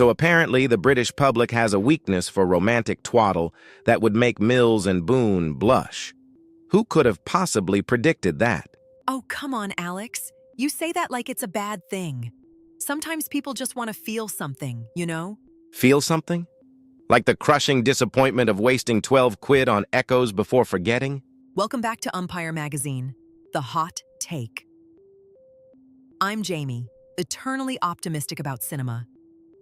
So apparently the British public has a weakness for romantic twaddle that would make Mills and Boone blush. Who could have possibly predicted that? Oh, come on, Alex. You say that like it's a bad thing. Sometimes people just want to feel something, you know? Feel something? Like the crushing disappointment of wasting 12 quid on echoes before forgetting? Welcome back to Umpire Magazine, the hot take. I'm Jamie, eternally optimistic about cinema.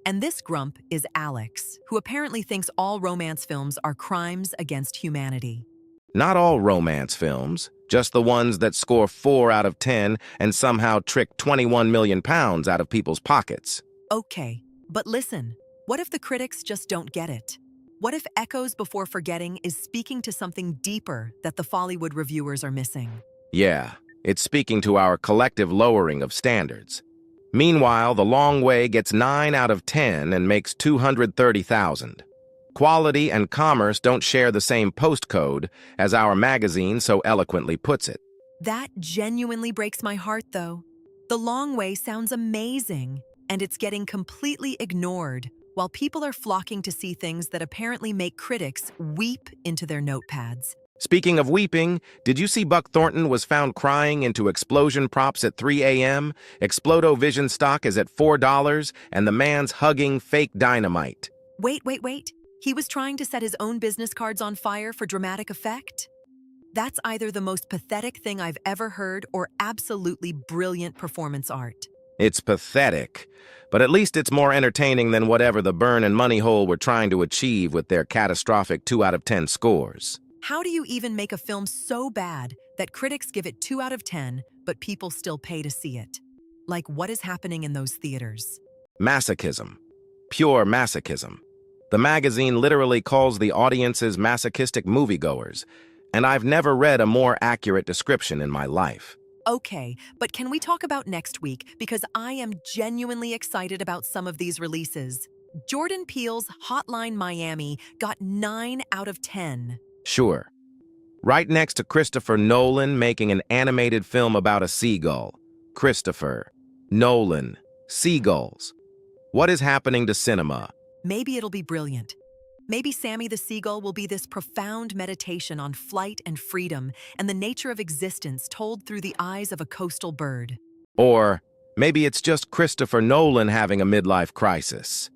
And this grump is Alex, who apparently thinks all romance films are crimes against humanity. Not all romance films, just the ones that score 4 out of 10 and somehow trick 21 million pounds out of people's pockets. Okay, but listen, what if the critics just don't get it? What if Echoes Before Forgetting is speaking to something deeper that the Follywood reviewers are missing? Yeah, it's speaking to our collective lowering of standards. Meanwhile, The Long Way gets 9 out of 10 and makes 230,000. Quality and commerce don't share the same postcode, as our magazine so eloquently puts it. That genuinely breaks my heart, though. The Long Way sounds amazing, and it's getting completely ignored, while people are flocking to see things that apparently make critics weep into their notepads. Speaking of weeping, did you see Buck Thornton was found crying into explosion props at 3 a.m.? Explodo-Vision stock is at $4, and the man's hugging fake dynamite. Wait. He was trying to set his own business cards on fire for dramatic effect? That's either the most pathetic thing I've ever heard or absolutely brilliant performance art. It's pathetic, but at least it's more entertaining than whatever the Byrne and Moneyhole were trying to achieve with their catastrophic 2 out of 10 scores. How do you even make a film so bad that critics give it 2 out of 10, but people still pay to see it? Like, what is happening in those theaters? Masochism. Pure masochism. The magazine literally calls the audiences masochistic moviegoers, and I've never read a more accurate description in my life. Okay, but can we talk about next week? Because I am genuinely excited about some of these releases. Jordan Peele's Hotline Miami got 9 out of 10. Sure. Right next to Christopher Nolan making an animated film about a seagull. Christopher Nolan. Seagulls. What is happening to cinema? Maybe it'll be brilliant. Maybe Sammy the Seagull will be this profound meditation on flight and freedom and the nature of existence told through the eyes of a coastal bird. Or maybe it's just Christopher Nolan having a midlife crisis.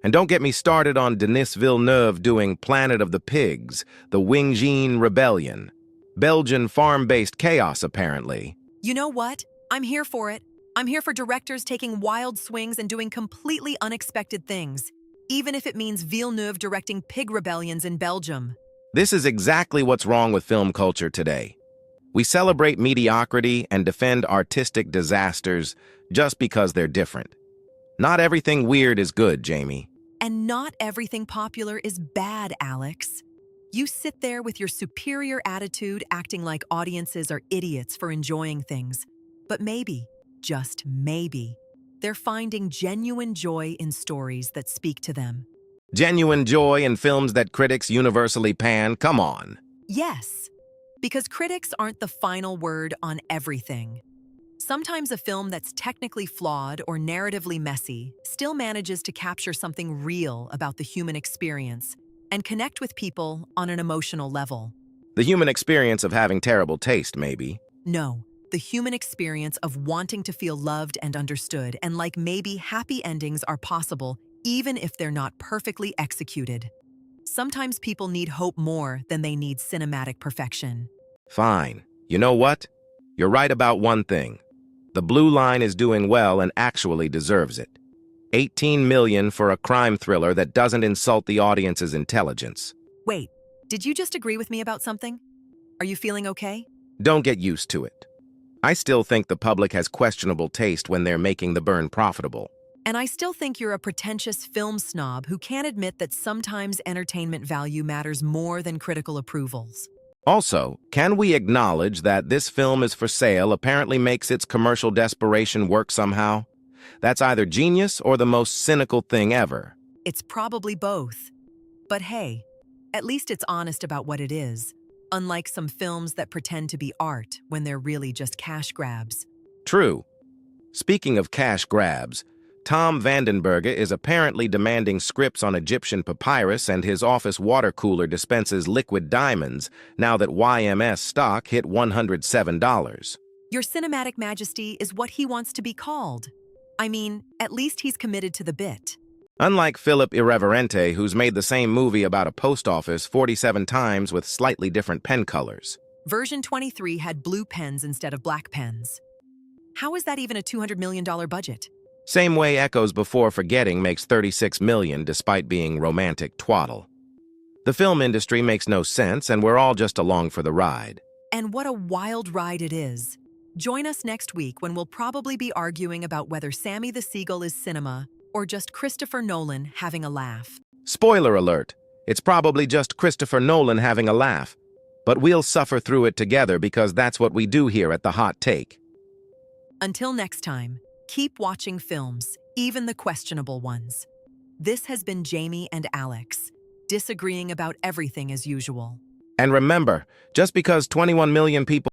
And don't get me started on Denis Villeneuve doing Planet of the Pigs, the Wingine Rebellion. Belgian farm-based chaos, apparently. You know what? I'm here for it. I'm here for directors taking wild swings and doing completely unexpected things, even if it means Villeneuve directing pig rebellions in Belgium. This is exactly what's wrong with film culture today. We celebrate mediocrity and defend artistic disasters just because they're different. Not everything weird is good, Jamie. And not everything popular is bad, Alex. You sit there with your superior attitude acting like audiences are idiots for enjoying things. But maybe, just maybe, they're finding genuine joy in stories that speak to them. Genuine joy in films that critics universally pan? Come on. Yes, because critics aren't the final word on everything. Sometimes a film that's technically flawed or narratively messy still manages to capture something real about the human experience and connect with people on an emotional level. The human experience of having terrible taste, maybe. No, the human experience of wanting to feel loved and understood, and like maybe happy endings are possible even if they're not perfectly executed. Sometimes people need hope more than they need cinematic perfection. Fine. You know what? You're right about one thing. The Blue Line is doing well and actually deserves it. 18 million for a crime thriller that doesn't insult the audience's intelligence. Wait, did you just agree with me about something? Are you feeling okay? Don't get used to it. I still think the public has questionable taste when they're making the Byrne profitable. And I still think you're a pretentious film snob who can't admit that sometimes entertainment value matters more than critical approvals. Also, can we acknowledge that this film is for sale apparently makes its commercial desperation work somehow? That's either genius or the most cynical thing ever. It's probably both. But hey, at least it's honest about what it is, unlike some films that pretend to be art when they're really just cash grabs. True. Speaking of cash grabs, Tom Vandenberge is apparently demanding scripts on Egyptian papyrus and his office water cooler dispenses liquid diamonds now that YMS stock hit $107. Your cinematic majesty is what he wants to be called. I mean, at least he's committed to the bit. Unlike Philip Irreverente, who's made the same movie about a post office 47 times with slightly different pen colors. Version 23 had blue pens instead of black pens. How is that even a $200 million budget? Same way Echoes Before Forgetting makes $36 million despite being romantic twaddle. The film industry makes no sense, and we're all just along for the ride. And what a wild ride it is. Join us next week when we'll probably be arguing about whether Sammy the Seagull is cinema or just Christopher Nolan having a laugh. Spoiler alert, it's probably just Christopher Nolan having a laugh. But we'll suffer through it together because that's what we do here at The Hot Take. Until next time, keep watching films, even the questionable ones. This has been Jamie and Alex, disagreeing about everything as usual. And remember, just because 21 million people